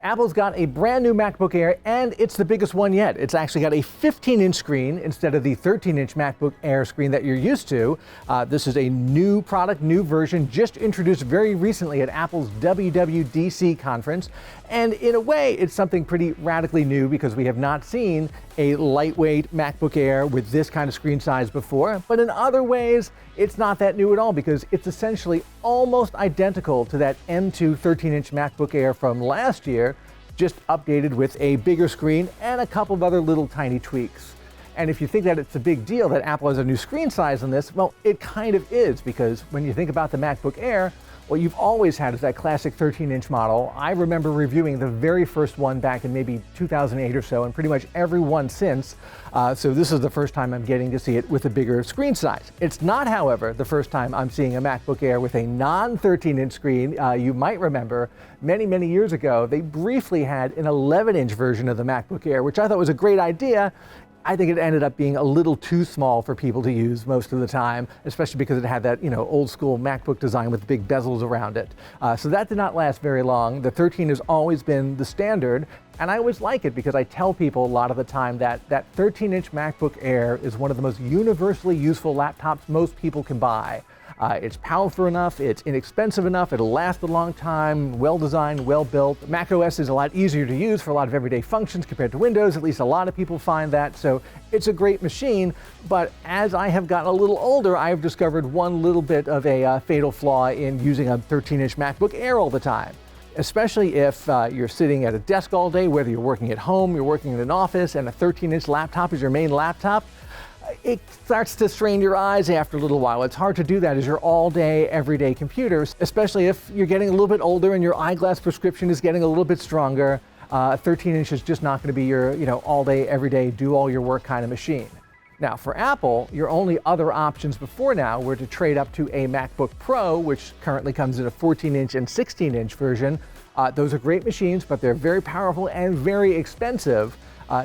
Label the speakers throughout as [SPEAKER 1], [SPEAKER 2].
[SPEAKER 1] Apple's got a brand new MacBook Air, and it's the biggest one yet. It's actually got a 15-inch screen instead of the 13-inch MacBook Air screen that you're used to. This is a new product, new version, just introduced very recently at Apple's WWDC conference. And in a way, it's something pretty radically new because we have not seen a lightweight MacBook Air with this kind of screen size before. But in other ways, it's not that new at all because it's essentially almost identical to that M2 13-inch MacBook Air from last year, just updated with a bigger screen and a couple of other little tiny tweaks. And if you think that it's a big deal that Apple has a new screen size on this, well, it kind of is, because when you think about the MacBook Air, what you've always had is that classic 13-inch model. I remember reviewing the very first one back in maybe 2008 or so, and pretty much every one since. So this is the first time I'm getting to see it with a bigger screen size. It's not, however, the first time I'm seeing a MacBook Air with a non-13-inch screen. You might remember many, many years ago, they briefly had an 11-inch version of the MacBook Air, which I thought was a great idea. I think it ended up being a little too small for people to use most of the time, especially because it had that, old school MacBook design with big bezels around it. So that did not last very long. The 13 has always been the standard, and I always like it because I tell people a lot of the time that 13-inch MacBook Air is one of the most universally useful laptops most people can buy. It's powerful enough, it's inexpensive enough, it'll last a long time, well-designed, well-built. macOS is a lot easier to use for a lot of everyday functions compared to Windows. At least a lot of people find that. So it's a great machine, but as I have gotten a little older, I have discovered one little bit of a fatal flaw in using a 13-inch MacBook Air all the time. Especially if you're sitting at a desk all day, whether you're working at home, you're working in an office, and a 13-inch laptop is your main laptop. It starts to strain your eyes after a little while. It's hard to do that as your all-day, everyday computer, especially if you're getting a little bit older and your eyeglass prescription is getting a little bit stronger. 13-inch is just not going to be your, all-day, everyday, do all your work kind of machine. Now, for Apple, your only other options before now were to trade up to a MacBook Pro, which currently comes in a 14-inch and 16-inch version. Those are great machines, but they're very powerful and very expensive.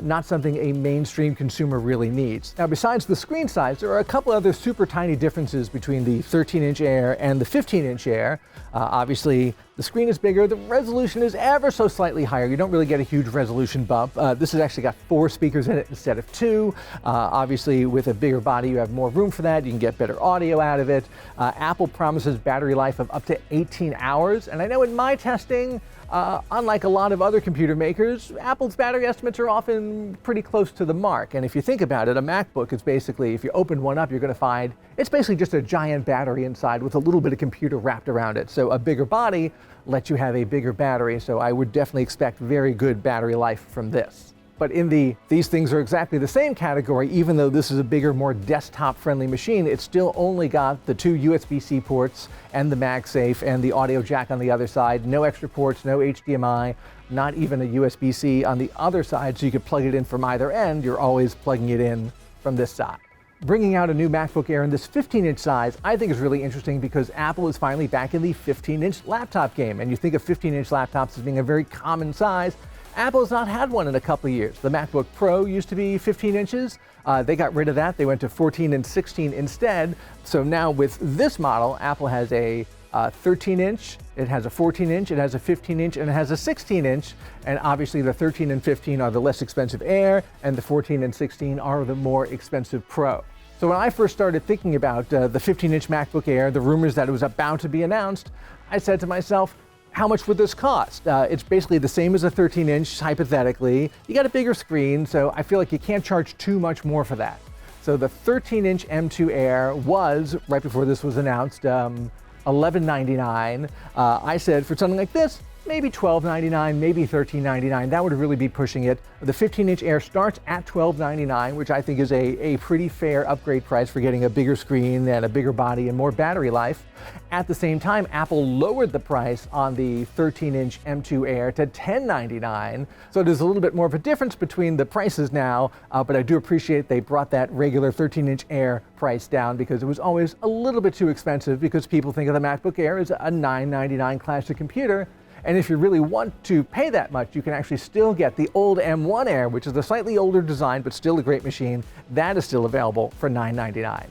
[SPEAKER 1] Not something a mainstream consumer really needs. Now, besides the screen size, there are a couple other super tiny differences between the 13-inch Air and the 15-inch Air. Obviously, the screen is bigger, the resolution is ever so slightly higher. You don't really get a huge resolution bump. This has actually got 4 speakers in it instead of 2. Obviously, with a bigger body, you have more room for that. You can get better audio out of it. Apple promises battery life of up to 18 hours. And I know in my testing, unlike a lot of other computer makers, Apple's battery estimates are often pretty close to the mark. And if you think about it, a MacBook is basically, if you open one up, you're going to find it's basically just a giant battery inside with a little bit of computer wrapped around it. So a bigger body lets you have a bigger battery. So I would definitely expect very good battery life from this. But in these things are exactly the same category, even though this is a bigger, more desktop-friendly machine, it's still only got the 2 USB-C ports and the MagSafe and the audio jack on the other side. No extra ports, no HDMI, not even a USB-C on the other side, so you could plug it in from either end. You're always plugging it in from this side. Bringing out a new MacBook Air in this 15-inch size, I think is really interesting because Apple is finally back in the 15-inch laptop game. And you think of 15-inch laptops as being a very common size. Apple has not had one in a couple of years. The MacBook Pro used to be 15 inches. They got rid of that. They went to 14 and 16 instead. So now with this model, Apple has a 13-inch, it has a 14-inch, it has a 15-inch, and it has a 16-inch. And obviously the 13 and 15 are the less expensive Air, and the 14 and 16 are the more expensive Pro. So when I first started thinking about the 15-inch MacBook Air, the rumors that it was about to be announced, I said to myself, how much would this cost? It's basically the same as a 13-inch, hypothetically. You got a bigger screen, so I feel like you can't charge too much more for that. So the 13-inch M2 Air was, right before this was announced, $1199. I said for something like this, maybe $1299, maybe $1399. That would really be pushing it. The 15-inch Air starts at $1299, which I think is a pretty fair upgrade price for getting a bigger screen and a bigger body and more battery life. At the same time, Apple lowered the price on the 13-inch M2 Air to $1099. So there's a little bit more of a difference between the prices now, but I do appreciate they brought that regular 13-inch Air price down because it was always a little bit too expensive because people think of the MacBook Air as a $999 classic computer. And if you really want to pay that much, you can actually still get the old M1 Air, which is a slightly older design, but still a great machine. That is still available for $999.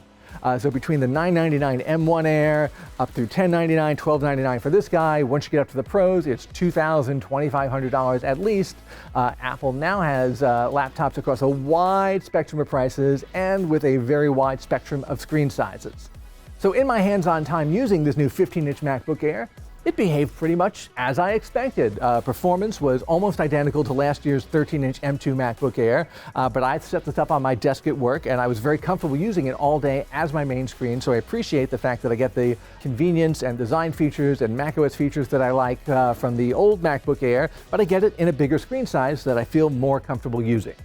[SPEAKER 1] So between the $999 M1 Air up through $1,099, $1,299 for this guy, once you get up to the Pros, it's $2,000, $2,500 at least. Apple now has laptops across a wide spectrum of prices and with a very wide spectrum of screen sizes. So in my hands-on time using this new 15-inch MacBook Air, it behaved pretty much as I expected. Performance was almost identical to last year's 13-inch M2 MacBook Air, but I set this up on my desk at work and I was very comfortable using it all day as my main screen, so I appreciate the fact that I get the convenience and design features and macOS features that I like from the old MacBook Air, but I get it in a bigger screen size that I feel more comfortable using.